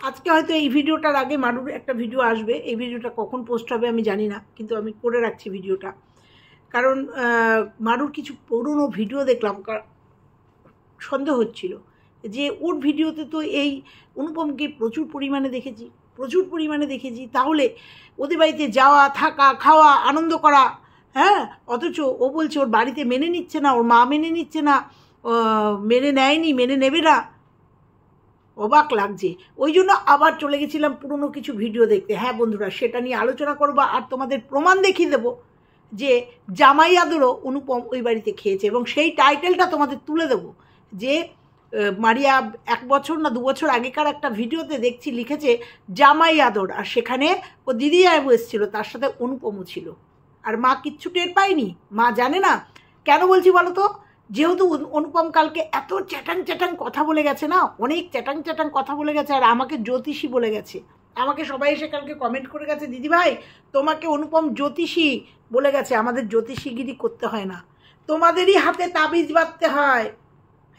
আজকে হয়তো এই ভিডিওটার আগে মারুর একটা ভিডিও আসবে, এই ভিডিওটা কখন পোস্ট হবে আমি জানি না, কিন্তু আমি করে রাখছি ভিডিওটা। কারণ মারুর কিছু পুরনো ভিডিও দেখলাম, সন্দেহ হচ্ছিল যে ওর ভিডিওতে তো এই অনুপমকে প্রচুর পরিমাণে দেখেছি, তাহলে ওদের বাড়িতে যাওয়া, থাকা, খাওয়া, আনন্দ করা, হ্যাঁ, অথচ ও বলছে ওর বাড়িতে মেনে নিচ্ছে না, ওর মা মেনে নিচ্ছে না, মেনে নেয়নি, মেনে নেবে না। অবাক লাগছে, ওই জন্য আবার চলে গেছিলাম পুরনো কিছু ভিডিও দেখতে। হ্যাঁ বন্ধুরা, সেটা নিয়ে আলোচনা করবো আর তোমাদের প্রমাণ দেখিয়ে দেবো যে জামাই আদরও অনুপম ওই বাড়িতে খেয়েছে, এবং সেই টাইটেলটা তোমাদের তুলে দেবো যে মারিয়া 1 বছর না 2 বছর আগেকার একটা ভিডিওতে দেখছি লিখেছে জামাই আদর, আর সেখানে ও দিদি আইবু এসেছিল, তার সাথে অনুপমও ছিল, আর মা কিচ্ছু টের পায়নি, মা জানে না। কেন বলছি বলো তো? যেহেতু অনুপম কালকে এত চ্যাটাং কথা বলে গেছে না, অনেক চ্যাটাং কথা বলে গেছে, আর আমাকে জ্যোতিষী বলে গেছে। আমাকে সবাই এসে কালকে কমেন্ট করে গেছে, দিদিভাই তোমাকে অনুপম জ্যোতিষী বলে গেছে। আমাদের জ্যোতিষীগিরি করতে হয় না, তোমাদেরই হাতে তাবিজ বাঁধতে হয়।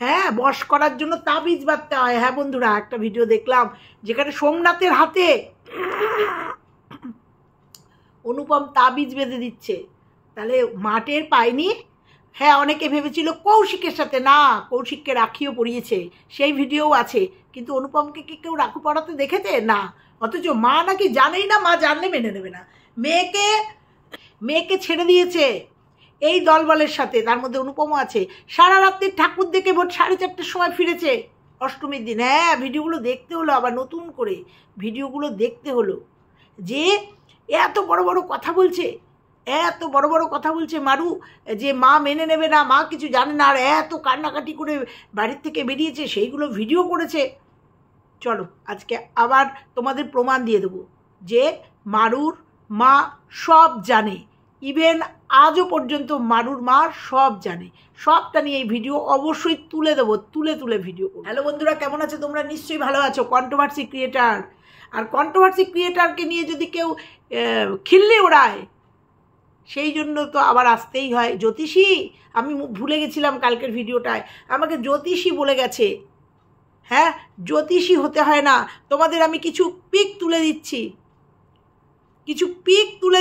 হ্যাঁ, বশ করার জন্য তাবিজ বাঁধতে হয়। হ্যাঁ বন্ধুরা, একটা ভিডিও দেখলাম যেখানে সোমনাথের হাতে অনুপম তাবিজ বেঁধে দিচ্ছে, তাহলে মাটের পায়নি। হ্যাঁ, অনেকে ভেবেছিল কৌশিকের সাথে, না, কৌশিককে রাখিও পরিয়েছে, সেই ভিডিও আছে, কিন্তু অনুপমকে কি কেউ রাখু পড়াতে দেখেছে? না। অথচ মা নাকি জানেই না, মা জানলে মেনে নেবে না। মেয়েকে ছেড়ে দিয়েছে এই দলবলের সাথে, তার মধ্যে অনুপমও আছে। সারা রাত্রি ঠাকুর দেখে ভোর 4:30টার সময় ফিরেছে, অষ্টমীর দিন। হ্যাঁ, ভিডিওগুলো দেখতে হলো, আবার নতুন করে ভিডিওগুলো দেখতে হলো, যে এত বড় কথা বলছে মারু, যে মা মেনে নেবে না, মা কিছু জানে না, আর এত কান্নাকাটি করে বাড়ির থেকে বেরিয়েছে, সেইগুলো ভিডিও করেছে। চলো আজকে আবার তোমাদের প্রমাণ দিয়ে দেবো যে মারুর মা সব জানে, ইভেন আজও পর্যন্ত মারুর মা সব জানে। সবটা নিয়ে এই ভিডিও অবশ্যই তুলে দেবো, তুলে ভিডিও করবো। হ্যালো বন্ধুরা, কেমন আছো তোমরা? নিশ্চয়ই ভালো আছো। কন্ট্রোভার্সি ক্রিয়েটার, আর কন্ট্রোভার্সি ক্রিয়েটারকে নিয়ে যদি কেউ খিল্লি ওড়ায়, সেই জন্য তো আবার আসতেই হয়। জ্যোতিষী, আমি ভুলে গেছিলাম কালকের ভিডিওটায়, আমাকে জ্যোতিষী বলে গেছে। হ্যাঁ, জ্যোতিষী হতে হয় না। তোমাদের আমি কিছু পিক তুলে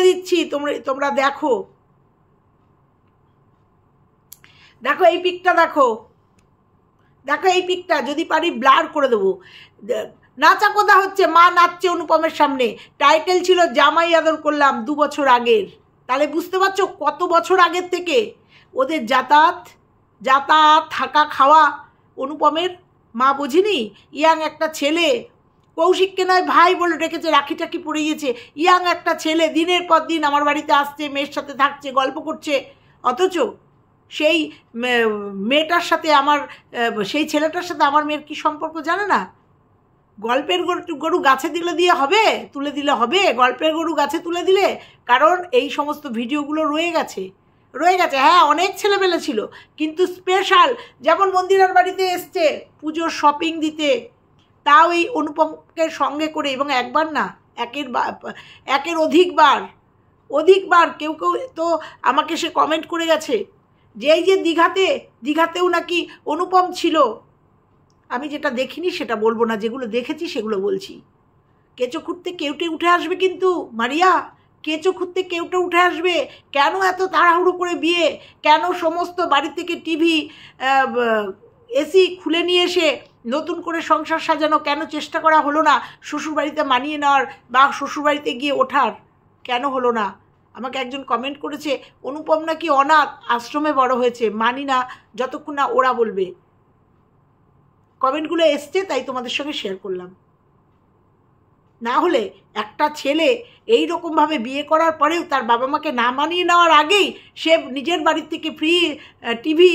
দিচ্ছি, তোমরা দেখো এই পিকটা, দেখো এই পিকটা, যদি পারি ব্লার করে দেবো। নাচা কোথা হচ্ছে, মা নাচছে অনুপমের সামনে, টাইটেল ছিল জামাই আদর করলাম 2 বছর আগের। তাহলে বুঝতে পারছো কত বছর আগের থেকে ওদের যাতায়াত, থাকা, খাওয়া। অনুপমের মা বোঝেনি? ইয়াং একটা ছেলে, কৌশিককে নয় ভাই বলে ডেকেছে, রাখি পড়ে গিয়েছে। ইয়াং একটা ছেলে দিনের পর দিন আমার বাড়িতে আসছে, মেয়ের সাথে থাকছে, গল্প করছে, অথচ সেই মেয়েটার সাথে সেই ছেলেটার সাথে আমার মেয়ের কী সম্পর্ক জানে না। গল্পের গরু গাছে তুলে দিলে হবে গল্পের গরু গাছে তুলে দিলে? কারণ এই সমস্ত ভিডিওগুলো রয়ে গেছে। হ্যাঁ, অনেক ছেলেবেলে ছিল, কিন্তু স্পেশাল, যেমন মন্দিরার বাড়িতে এসছে পুজোর শপিং দিতে, তাও এই অনুপমকে সঙ্গে করে, এবং একবার না, একের অধিকবার কেউ তো আমাকে সে কমেন্ট করে গেছে যে এই যে দীঘাতেও নাকি অনুপম ছিল। আমি যেটা দেখিনি সেটা বলবো না, যেগুলো দেখেছি সেগুলো বলছি। কেঁচো খুঁড়তে কেউটে উঠে আসবে, কিন্তু মারিয়া, কেঁচো খুঁড়তে কেউটে উঠে আসবে। কেন এত তাড়াহুড়ো করে বিয়ে? কেন সমস্ত বাড়ি থেকে টিভি, এসি খুলে নিয়ে এসে নতুন করে সংসার সাজানো কেন চেষ্টা করা হলো না? শ্বশুরবাড়িতে মানিয়ে নেওয়ার বা শ্বশুরবাড়িতে গিয়ে ওঠার কেন হলো না? আমাকে একজন কমেন্ট করেছে অনুপম নাকি অনাথ আশ্রমে বড় হয়েছে। মানি না যতক্ষণ না ওরা বলবে। কমেন্টগুলো এসছে, তাই তোমাদের সঙ্গে শেয়ার করলাম। না হলে একটা ছেলে এই রকমভাবে বিয়ে করার পরেও তার বাবা মাকে না মানিয়ে নেওয়ার আগেই সে নিজের বাড়ির থেকে ফ্রি টিভি,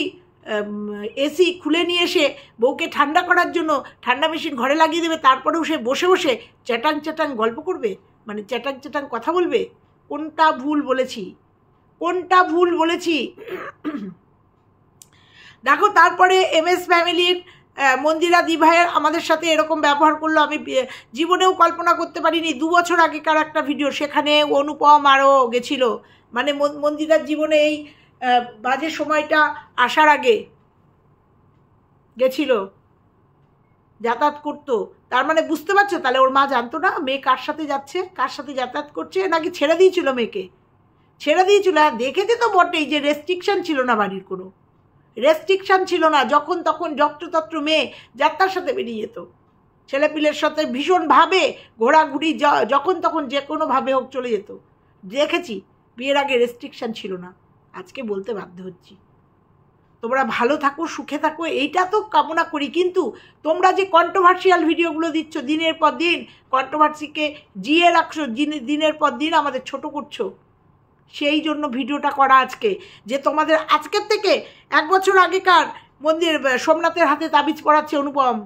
এসি খুলে নিয়ে এসে বউকে ঠান্ডা করার জন্য ঠান্ডা মেশিন ঘরে লাগিয়ে দেবে, তারপরেও সে বসে বসে চ্যাটাং গল্প করবে, মানে চ্যাটাং কথা বলবে। কোনটা ভুল বলেছি? দেখো, তারপরে MS ফ্যামিলির মন্দিরা দিভাইয়ের আমাদের সাথে এরকম ব্যবহার করলো, আমি জীবনেও কল্পনা করতে পারিনি। 2 বছর আগেকার একটা ভিডিও, সেখানে অনুপম আরও গেছিলো, মানে মন্দিরার জীবনে এই বাজে সময়টা আসার আগে গেছিল। যাতায়াত করতো, তার মানে বুঝতে পারছো? তাহলে ওর মা জানতো না মেয়ে কার সাথে যাচ্ছে, কার সাথে যাতায়াত করছে, নাকি ছেড়ে দিয়েছিল মেয়েকে? ছেড়ে দিয়েছিল। হ্যাঁ, দেখেছে তো বটেই যে রেস্ট্রিকশান ছিল না, বাড়ির কোনো রেস্ট্রিকশান ছিল না। যখন তখন যত্রতত্র মেয়ে যাত্রার সাথে বেরিয়ে যেত, ছেলেপিলের সাথে ভীষণভাবে ঘোরাঘুরি, যখন তখন যে কোনোভাবে হোক চলে যেত। দেখেছি, বিয়ের আগে রেস্ট্রিকশান ছিল না। আজকে বলতে বাধ্য হচ্ছি, তোমরা ভালো থাকো, সুখে থাকো, এইটা তো কামনা করি। কিন্তু তোমরা যে কন্ট্রোভার্সিয়াল ভিডিওগুলো দিচ্ছ, দিনের পর দিন কন্ট্রোভার্সিকে জিয়ে রাখছো, দিনের পর দিন আমাদের ছোট করছো, সেই জন্য ভিডিওটা করা আজকে। যে তোমাদের আজকের থেকে 1 বছর আগেকার মন্দির সোমনাথের হাতে তাবিজ পড়াচ্ছে অনুপম,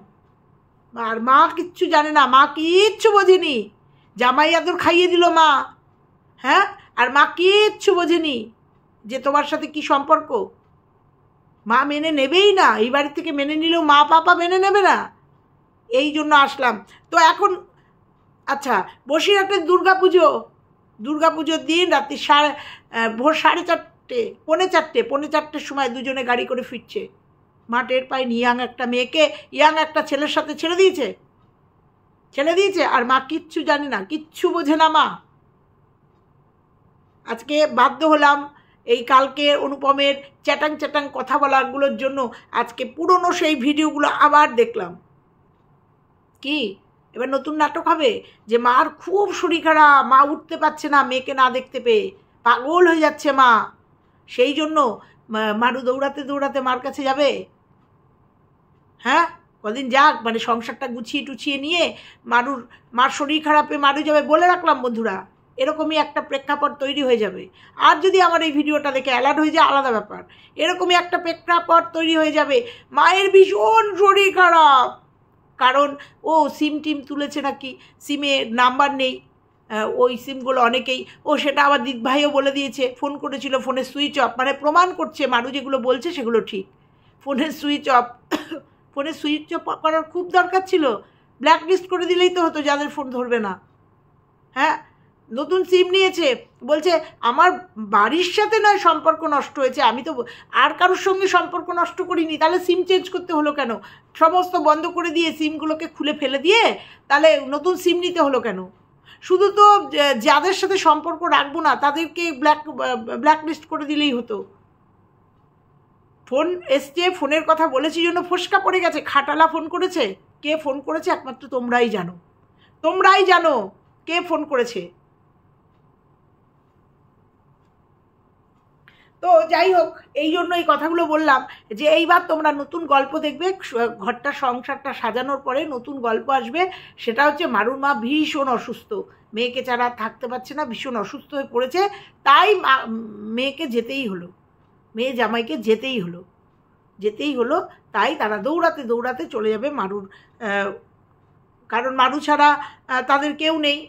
আর মা কিচ্ছু জানে না, মা কিচ্ছু বোঝেনি। জামাই আদর খাইয়ে দিল মা, হ্যাঁ, আর মা কিচ্ছু বোঝেনি যে তোমার সাথে কি সম্পর্ক। মা মেনে নেবেই না, এই বাড়ি থেকে মেনে নিলেও মা পাপা মেনে নেবে না। এই জন্য আসলাম। তো এখন আচ্ছা, বসিরহাটের দুর্গাপুজোর দিন রাত্রি ভোর 4:30, পৌনে 4টের সময় দুজনে গাড়ি করে ফিরছে। মা টের পায়নি, ইয়াং একটা ছেলের সাথে ছেড়ে দিয়েছে, আর মা কিচ্ছু জানে না, কিচ্ছু বোঝে না মা। আজকে বাধ্য হলাম এই কালকে অনুপমের চ্যাটাং কথা বলাগুলোর জন্য আজকে পুরনো সেই ভিডিওগুলো আবার দেখলাম। কি এবার নতুন নাটক হবে যে মার খুব শরীর খারাপ, মা উঠতে পারছে না মেয়েকে না দেখতে পেয়ে, পাগল হয়ে যাচ্ছে মা, সেই জন্য মারু দৌড়াতে মার কাছে যাবে। হ্যাঁ, কদিন যাক, মানে সংসারটা গুছিয়ে টুছিয়ে নিয়ে মার শরীর খারাপে মারু যাবে। বলে রাখলাম বন্ধুরা, এরকমই একটা প্রেক্ষাপট তৈরি হয়ে যাবে। আর যদি আমার এই ভিডিওটা দেখে অ্যালার্ট হয়ে যায় আলাদা ব্যাপার, এরকমই একটা প্রেক্ষাপট তৈরি হয়ে যাবে। মায়ের ভীষণ শরীর খারাপ, কারণ ও সিম তুলেছে নাকি, সিমে নাম্বার নেই, ওই সিমগুলো অনেকেই, সেটা আবার দিদিভাইও বলে দিয়েছে, ফোন করেছিল, ফোনের সুইচ অফ, মানে প্রমাণ করছে মারু যেগুলো বলছে সেগুলো ঠিক। ফোনের সুইচ অফ করার খুব দরকার ছিল, ব্ল্যাক লিস্ট করে দিলেই তো হতো যাদের ফোন ধরবে না। হ্যাঁ, নতুন সিম নিয়েছে, বলছে আমার বাড়ির সাথে নয় সম্পর্ক নষ্ট হয়েছে, আমি তো আর কারোর সঙ্গে সম্পর্ক নষ্ট করিনি, তাহলে সিম চেঞ্জ করতে হলো কেন? সমস্ত বন্ধ করে দিয়ে সিমগুলোকে খুলে ফেলে দিয়ে তাহলে নতুন সিম নিতে হলো কেন? শুধু তো যাদের সাথে সম্পর্ক রাখবো না তাদেরকে ব্ল্যাক লিস্ট করে দিলেই হতো। ফোন এসছে, ফোনের কথা বলেছি জন্য ফসকা পড়ে গেছে, খাটালা ফোন করেছে। কে ফোন করেছে একমাত্র তোমরাই জানো কে ফোন করেছে। তো যাই হোক, এই জন্য এই কথাগুলো বললাম যে এইবার তোমরা নতুন গল্প দেখবে, ঘরটা সংসারটা সাজানোর পরে নতুন গল্প আসবে। সেটা হচ্ছে মারুর মা ভীষণ অসুস্থ, মেয়েকে ছাড়া থাকতে পারছে না, ভীষণ অসুস্থ হয়ে পড়েছে, তাই মেয়েকে মেয়ে জামাইকে যেতেই হলো, তাই তারা দৌড়াতে চলে যাবে মারুর, কারণ মারু ছাড়া তাদের কেউ নেই।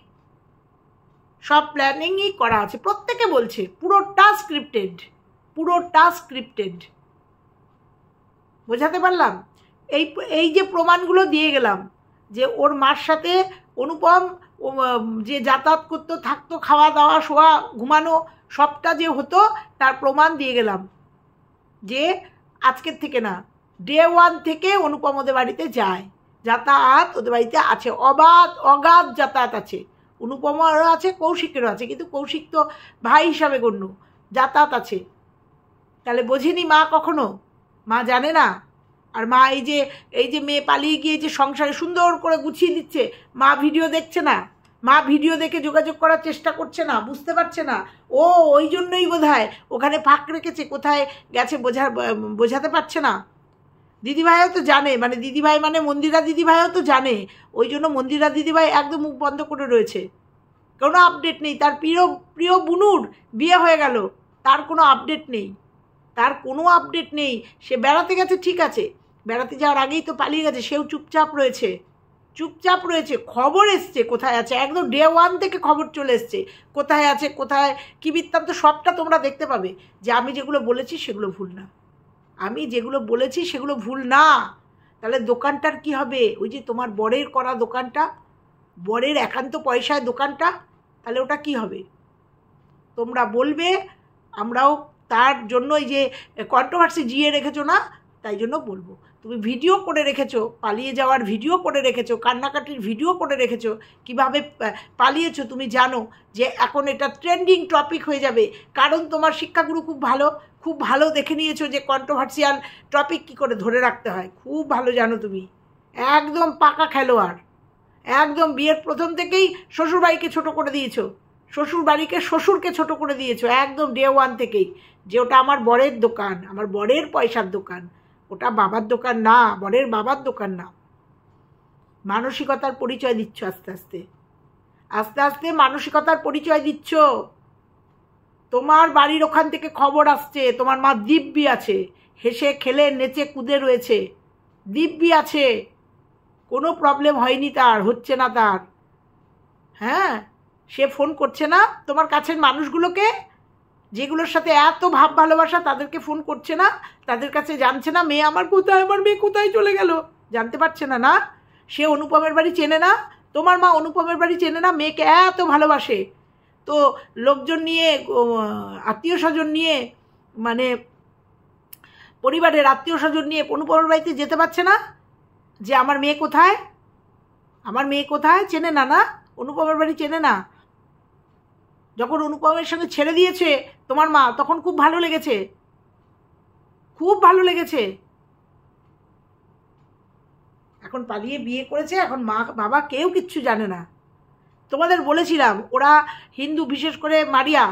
সব প্ল্যানিংই করা আছে, প্রত্যেকে বলছে পুরোটা স্ক্রিপ্টেড। বোঝাতে পারলাম? এই যে প্রমাণগুলো দিয়ে গেলাম যে ওর মার সাথে অনুপম যে যাতায়াত করতো, থাকতো, খাওয়া দাওয়া শোয়া ঘুমানো সবটা যে হতো, তার প্রমাণ দিয়ে গেলাম যে আজকের থেকে না, ডে 1 থেকে অনুপম ওদের বাড়িতে যায়, যাতায়াত ওদের বাড়িতে আছে, অগাধ যাতায়াত আছে। অনুপমেরও আছে, কৌশিকেরও আছে, কিন্তু কৌশিক তো ভাই হিসাবে গণ্য, যাতায়াত আছে। তাহলে বোঝেনি মা কখনো? মা জানে না? আর মা এই যে মেয়ে পালিয়ে গিয়ে যে সংসারে সুন্দর করে গুছিয়ে দিচ্ছে, মা ভিডিও দেখছে না, মা ভিডিও দেখে যোগাযোগ করার চেষ্টা করছে না, বুঝতে পারছে না। ওই জন্যই বোধহয় ওখানে ফাঁক রেখেছে, কোথায় গেছে বোঝাতে পারছে না। দিদিভাইও তো জানে, মানে দিদিভাই মানে মন্দিরা দিদিভাইও তো জানে, ওই জন্য মন্দিরা দিদিভাই একদম মুখ বন্ধ করে রয়েছে। কোনো আপডেট নেই, তার প্রিয় বুনুর বিয়ে হয়ে গেল, তার কোনো আপডেট নেই। সে বেড়াতে গেছে, ঠিক আছে, বেড়াতে যাওয়ার আগেই তো পালিয়ে গেছে, সেও চুপচাপ রয়েছে। খবর এসছে কোথায় আছে, একদম ডে 1 থেকে খবর চলে এসছে কোথায় আছে, কোথায় কী বৃত্তান্ত, সবটা তোমরা দেখতে পাবে। যে আমি যেগুলো বলেছি সেগুলো ভুল না, তাহলে দোকানটার কি হবে? ওই যে তোমার বরের করা দোকানটা, বরের একান্ত পয়সায় দোকানটা, তাহলে ওটা কি হবে? তোমরা বলবে, আমরাও তার জন্য এই যে কন্ট্রোভার্সি জিয়ে রেখেছো না, তাই জন্য বলবো। তো তুমি ভিডিও করে রেখেছো, পালিয়ে যাওয়ার ভিডিও করে রেখেছো, কান্নাকাটির ভিডিও করে রেখেছো, কিভাবে পালিয়েছো তুমি জানো যে এখন এটা ট্রেন্ডিং টপিক হয়ে যাবে, কারণ তোমার শিক্ষাগুরু খুব ভালো দেখে নিয়েছো যে কন্ট্রোভার্সিয়াল টপিক কী করে ধরে রাখতে হয়, খুব ভালো জানো তুমি, একদম পাকা খেলোয়াড়, একদম বিয়ের প্রথম থেকেই শ্বশুরবাড়িকে ছোট করে দিয়েছো, শ্বশুরকে ছোট করে দিয়েছো একদম ডে ওয়ান থেকেই, যে ওটা আমার বরের দোকান, আমার বরের পয়সার দোকান, ওটা বাবার দোকান না, বরের বাবার দোকান না। মানসিকতার পরিচয় দিচ্ছ আস্তে আস্তে আস্তে আস্তে মানসিকতার পরিচয় দিচ্ছ। তোমার বাড়ির ওখান থেকে খবর আসছে তোমার মা দিব্যি আছে, হেসে খেলে নেচে কুদে রয়েছে, দিব্যি আছে, কোনো প্রবলেম হয়নি, তার হচ্ছে না তার। হ্যাঁ, সে ফোন করছে না তোমার কাছের মানুষগুলোকে, যেগুলোর সাথে এত ভাব ভালোবাসা, তাদেরকে ফোন করছে না, তাদের কাছে জানছে না মেয়ে আমার কোথায়, আমার মেয়ে কোথায় চলে গেল, জানতে পারছে না। না, সে অনুপমের বাড়ি চেনে না, তোমার মা অনুপমের বাড়ি চেনে না, মেয়েকে এত ভালোবাসে, তো লোকজন নিয়ে, আত্মীয় স্বজন নিয়ে, মানে পরিবারের আত্মীয় স্বজন নিয়ে অনুপমের বাড়িতে যেতে পারছে না, যে আমার মেয়ে কোথায়, আমার মেয়ে কোথায়, চেনে না। না, অনুপমের বাড়ি চেনে না। যখন অনুপমের সঙ্গে ছেড়ে দিয়েছে তোমার মা, তখন খুব ভালো লেগেছে, খুব ভালো লেগেছে। এখন পালিয়ে বিয়ে করেছে, এখন মা বাবা কেউ কিচ্ছু জানে না। তোমাদের বলেছিলাম ওরা হিন্দু, বিশেষ করে মারিয়া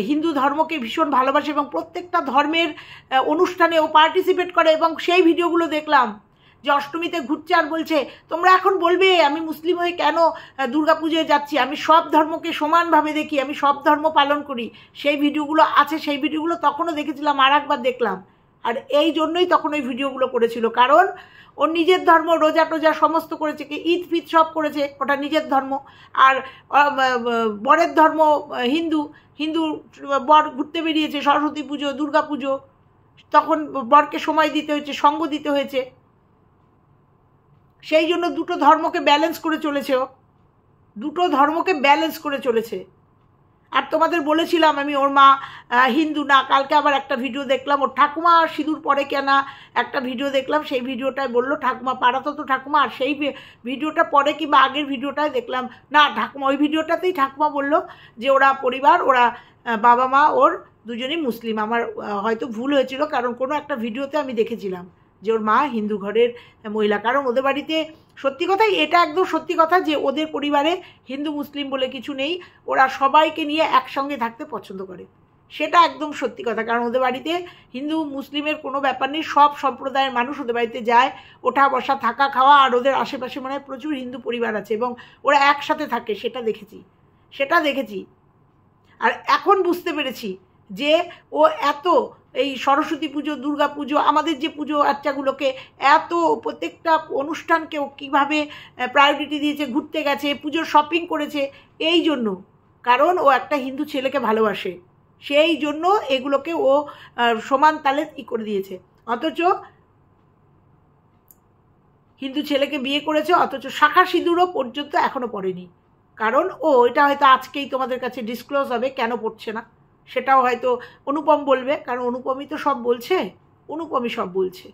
হিন্দু ধর্মকে ভীষণ ভালোবাসে এবং প্রত্যেকটা ধর্মের অনুষ্ঠানে ও পার্টিসিপেট করে, এবং সেই ভিডিওগুলো দেখলাম যে অষ্টমীতে ঘুরছে আর বলছে তোমরা এখন বলবে আমি মুসলিম হয়ে কেন দুর্গাপুজোয় যাচ্ছি, আমি সব ধর্মকে সমানভাবে দেখি, আমি সব ধর্ম পালন করি, সেই ভিডিওগুলো আছে, সেই ভিডিওগুলো তখনও দেখেছিলাম, আর একবার দেখলাম, আর এই জন্যই তখন ওই ভিডিওগুলো করেছিল, কারণ ওর নিজের ধর্ম, রোজা টোজা সমস্ত করেছে, কি ঈদ ফিদ সব করেছে, ওটা নিজের ধর্ম, আর বরের ধর্ম হিন্দু, বর ঘুরতে বেরিয়েছে, সরস্বতী পুজো, দুর্গা পুজো, তখন বরকে সময় দিতে হয়েছে, সঙ্গ দিতে হয়েছে, সেই জন্য দুটো ধর্মকে ব্যালেন্স করে চলেছে, ও দুটো ধর্মকে ব্যালেন্স করে চলেছে। আর তোমাদের বলেছিলাম আমি ওর মা হিন্দু না, কালকে আবার একটা ভিডিও দেখলাম, ওর ঠাকুমা সিঁদুর পরে কেনা একটা ভিডিও দেখলাম, সেই ভিডিওটায় বললো ঠাকুমা পাড়াতো তো ঠাকুমা, আর সেই ভিডিওটা পরে কিংবা আগের ভিডিওটায় দেখলাম না ঠাকুমা, ওই ভিডিওটাতেই ঠাকুমা বললো যে ওরা পরিবার, ওরা বাবা মা ওর দুজনেই মুসলিম। আমার হয়তো ভুল হয়েছিল, কারণ কোনো একটা ভিডিওতে আমি দেখেছিলাম যে ওর মা হিন্দু ঘরের মহিলা, কারণ ওদের বাড়িতে সত্যি কথাই, এটা একদম সত্যি কথা যে ওদের পরিবারে হিন্দু মুসলিম বলে কিছু নেই, ওরা সবাইকে নিয়ে একসঙ্গে থাকতে পছন্দ করে, সেটা একদম সত্যি কথা, কারণ ওদের বাড়িতে হিন্দু মুসলিমের কোনো ব্যাপার নেই, সব সম্প্রদায়ের মানুষ ওদের বাড়িতে যায়, ওঠা বসা থাকা খাওয়া, আর ওদের আশেপাশে মানে প্রচুর হিন্দু পরিবার আছে এবং ওরা একসাথে থাকে, সেটা দেখেছি। আর এখন বুঝতে পেরেছি যে ও এত এই সরস্বতী পুজো, দুর্গা পুজো, আমাদের যে পুজো আচ্চাগুলোকে এত প্রত্যেকটা অনুষ্ঠানকেও কীভাবে প্রায়োরিটি দিয়েছে, ঘুরতে গেছে, পুজোর শপিং করেছে, এই জন্য, কারণ ও একটা হিন্দু ছেলেকে ভালোবাসে, সেই জন্য এগুলোকে ও সমান তালে করে দিয়েছে। অথচ হিন্দু ছেলেকে বিয়ে করেছে, অথচ শাখা সিঁদুরও পর্যন্ত এখনও পড়েনি, কারণ এটা হয়তো আজকেই তোমাদের কাছে ডিসক্লোজ হবে কেন পড়ছে না, সেটাও হয়তো অনুপম বলবে, কারণ অনুপমই তো সব বলছে, অনুপমই সব বলছে।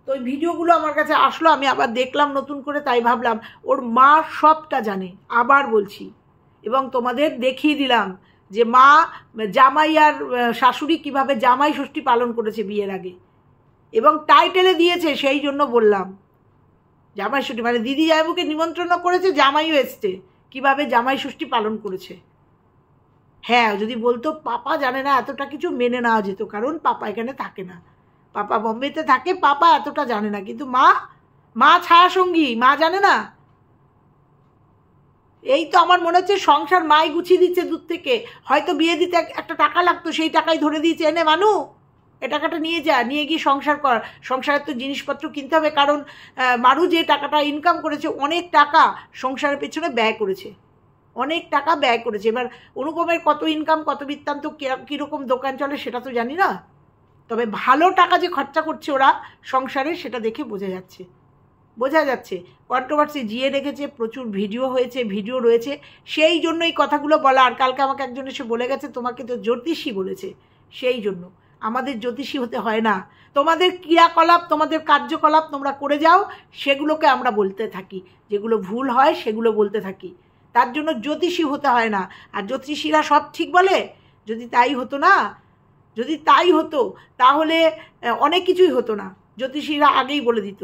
তো ওই ভিডিওগুলো আমার কাছে আসলো, আমি আবার দেখলাম নতুন করে, তাই ভাবলাম ওর মা সবটা জানে, আবার বলছি, এবং তোমাদের দেখিয়ে দিলাম যে মা জামাই আর শাশুড়ি কিভাবে জামাই ষষ্ঠী পালন করেছে বিয়ের আগে, এবং টাইটেলে দিয়েছে, সেই জন্য বললাম জামাই ষষ্ঠী, মানে দিদি জামাইবুকে নিমন্ত্রণ করেছে, জামাইও এসছে, কিভাবে জামাই ষষ্ঠী পালন করেছে। হ্যাঁ, যদি বলতো পাপা জানে না, এতটা কিছু মেনে নেওয়া যেত, কারণ পাপা এখানে থাকে না, পাপা বম্বেতে থাকে, পাপা এতটা জানে না, কিন্তু মা ছায়া সঙ্গী, মা জানে না। এই তো আমার মনে হচ্ছে সংসার মাই গুছিয়ে দিচ্ছে দূর থেকে, হয়তো বিয়ে দিতে একটা টাকা লাগতো, সেই টাকাই ধরে দিয়েছে, এনে মানু এ টাকাটা নিয়ে যা, নিয়ে গিয়ে সংসার কর, সংসারের তো জিনিসপত্র কিনতে হবে, কারণ মারু যে টাকাটা ইনকাম করেছে, অনেক টাকা সংসারের পেছনে ব্যয় করেছে, অনেক টাকা ব্যয় করেছে। এবার অনুপমের কত ইনকাম, কত বৃত্তান্ত, কীরকম দোকান চলে সেটা তো জানি না, তবে ভালো টাকা যে খরচা করছে ওরা সংসারে, সেটা দেখে বোঝা যাচ্ছে। কন্ট্রোভার্সি জিয়ে রেখেছে, প্রচুর ভিডিও হয়েছে, ভিডিও রয়েছে, সেই জন্য এই কথাগুলো বলা। আর কালকে আমাকে একজন এসে বলে গেছে তোমাকে তো জ্যোতিষী বলেছে, সেই জন্য আমাদের জ্যোতিষী হতে হয় না। তোমাদের ক্রিয়াকলাপ, তোমাদের কার্যকলাপ তোমরা করে যাও, সেগুলোকে আমরা বলতে থাকি, যেগুলো ভুল হয় সেগুলো বলতে থাকি। তার জন্য জ্যোতিষী হতে হয় না। আর জ্যোতিষীরা সব ঠিক বলে? যদি তাই হতো না, যদি তাই হতো তাহলে অনেক কিছুই হতো না। জ্যোতিষীরা আগেই বলে দিত,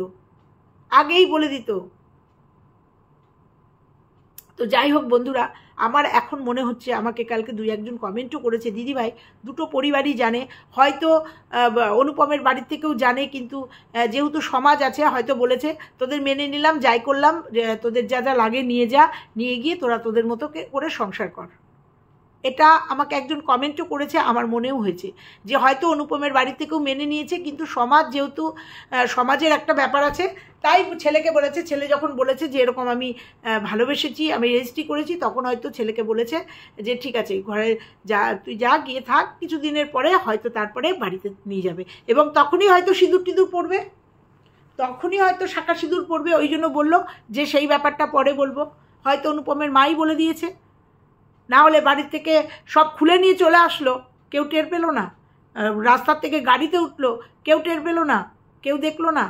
আগেই বলে দিত। তো যাই হোক বন্ধুরা, আমার এখন মনে হচ্ছে, আমাকে কালকে 2-1জন কমেন্টও করেছে, দিদিভাই দুটো পরিবারই জানে, হয়তো অনুপমের বাড়ির থেকেও জানে, কিন্তু যেহেতু সমাজ আছে হয়তো বলেছে তোদের মেনে নিলাম, যাই করলাম, তোদের যা যা লাগে নিয়ে যা, নিয়ে গিয়ে তোরা তোদের মতো করে সংসার কর। এটা আমাকে একজন কমেন্টও করেছে, আমার মনেও হয়েছে যে হয়তো অনুপমের বাড়ি থেকেও মেনে নিয়েছে, কিন্তু সমাজ, যেহেতু সমাজের একটা ব্যাপার আছে, তাই ছেলেকে বলেছে। ছেলে যখন বলেছে যে এরকম আমি ভালোবেসেছি, আমি রেজিস্ট্রি করেছি, তখন হয়তো ছেলেকে বলেছে যে ঠিক আছে ঘরে যা, তুই যা, গিয়ে থাক, কিছু দিনের পরে হয়তো তারপরে বাড়িতে নিয়ে যাবে, এবং তখনই হয়তো সিঁদুর টিঁদুর পড়বে, তখনই হয়তো শাঁখা সিঁদুর পড়বে। ওই জন্য বললো যে সেই ব্যাপারটা পরে বলবো। হয়তো অনুপমের মাই বলে দিয়েছে, না হলে বাড়ির থেকে সব খুলে নিয়ে চলে আসলো, কেউ টের পেলো না। রাস্তার থেকে গাড়িতে উঠলো, কেউ টের পেলো না, কেউ দেখলো না।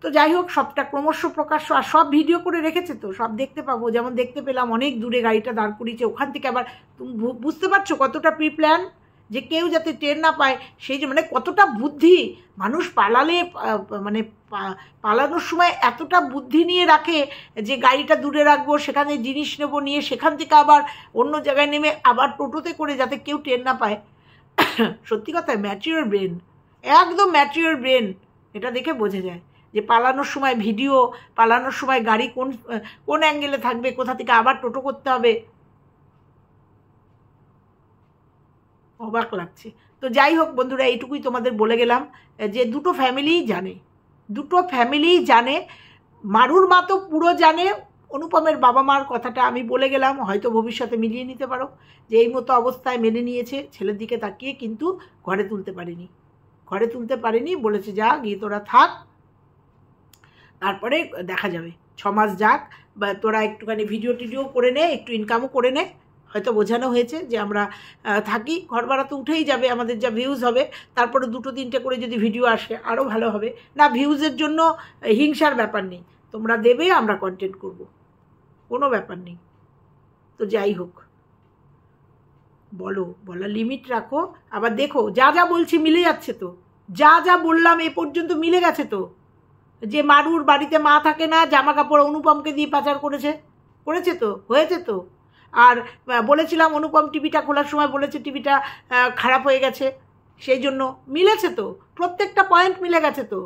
তো যাই হোক, সবটা ক্রমশ প্রকাশ্য, আর সব ভিডিও করে রেখেছে, তো সব দেখতে পাবো। যেমন দেখতে পেলাম অনেক দূরে গাড়িটা দাঁড় করিয়েছে, ওখান থেকে আবার, তুমি বুঝতে পারছো কতটা প্রি প্ল্যান, যে কেউ যাতে টের না পায়, সেই যে মানে কতটা বুদ্ধি। মানুষ পালালে, মানে পালানোর সময় এতটা বুদ্ধি নিয়ে রাখে যে গাড়িটা দূরে রাখবো, সেখানে জিনিস নেবো, নিয়ে সেখান থেকে আবার অন্য জায়গায় নেমে আবার টোটোতে করে, যাতে কেউ টের না পায়। সত্যি কথা, ম্যাচিওর ব্রেন, একদম ম্যাচিওর ব্রেন। এটা দেখে বোঝা যায় যে পালানোর সময় ভিডিও, পালানোর সময় গাড়ি কোন অ্যাঙ্গেলে থাকবে, কোথা থেকে আবার টোটো করতে হবে। অবাক লাগছে। তো যাই হোক বন্ধুরা, এইটুকুই তোমাদের বলে গেলাম, যে দুটো ফ্যামিলিই জানে, দুটো ফ্যামিলিই জানে। মারুর মা তো পুরো জানে, অনুপমের বাবা মার কথাটা আমি বলে গেলাম, হয়তো ভবিষ্যতে মিলিয়ে নিতে পারো, যে এই মতো অবস্থায় মেনে নিয়েছে, ছেলের দিকে তাকিয়ে, কিন্তু ঘরে তুলতে পারেনি, ঘরে তুলতে পারেনি, বলেছে যা, গিয়ে তোরা থাক, তারপরে দেখা যাবে, 6 মাস যাক, বা তোরা একটুখানি ভিডিও টিডিও করে নে, একটু ইনকামও করে নে। হয়তো বোঝানো হয়েছে যে আমরা থাকি, ঘর ভাড়া তো উঠেই যাবে, আমাদের যা ভিউজ হবে, তারপরে 2-3টে করে যদি ভিডিও আসে আরও ভালো হবে। না, ভিউজের জন্য হিংসার ব্যাপার নেই, তোমরা দেবে, আমরা কন্টেন্ট করব, কোনো ব্যাপার নেই। তো যাই হোক, বলো, বলার লিমিট রাখো। আবার দেখো, যা যা বলছি মিলে যাচ্ছে তো, যা যা বললাম এ পর্যন্ত মিলে গেছে তো। যে মারুর বাড়িতে মা থাকে না, জামা কাপড় অনুপমকে দিয়ে পাচার করেছে তো, হয়েছে তো। আর বলেছিলাম অনুপম টিভিটা খোলার সময় বলেছে টিভিটা খারাপ হয়ে গেছে, সেই জন্য মিলেছে তো, প্রত্যেকটা পয়েন্ট মিলে গেছে তো,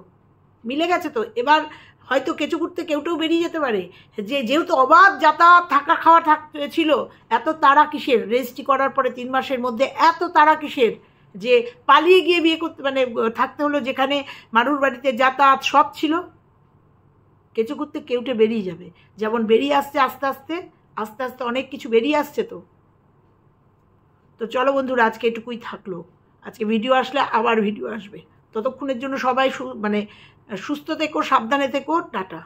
মিলে গেছে তো। এবার হয়তো কেঁচো করতে কেউটেও বেরিয়ে যেতে পারে, যে যেহেতু অবাধ যাতায়াত, থাকা খাওয়া ছিল, এত তাড়া কিসের? রেজিস্ট্রি করার পরে 3 মাসের মধ্যে এত তাড়া কিসের যে পালিয়ে গিয়ে বিয়ে করতে, মানে থাকতে হলো, যেখানে মারুর বাড়িতে যাতায়াত সব ছিল। কেঁচো করতে কেউটে বেরিয়ে যাবে, যেমন বেরিয়ে আসছে আস্তে আস্তে আস্তে আস্তে অনেক কিছু বেরিয়ে আসছে তো। তো চলো বন্ধুরা, আজকে এটুকুই থাকলো। আজকে ভিডিও আসলে আবার ভিডিও আসবে, ততক্ষণের জন্য সবাই মানে সুস্থ থেকো, সাবধানে থেকো, টাটা।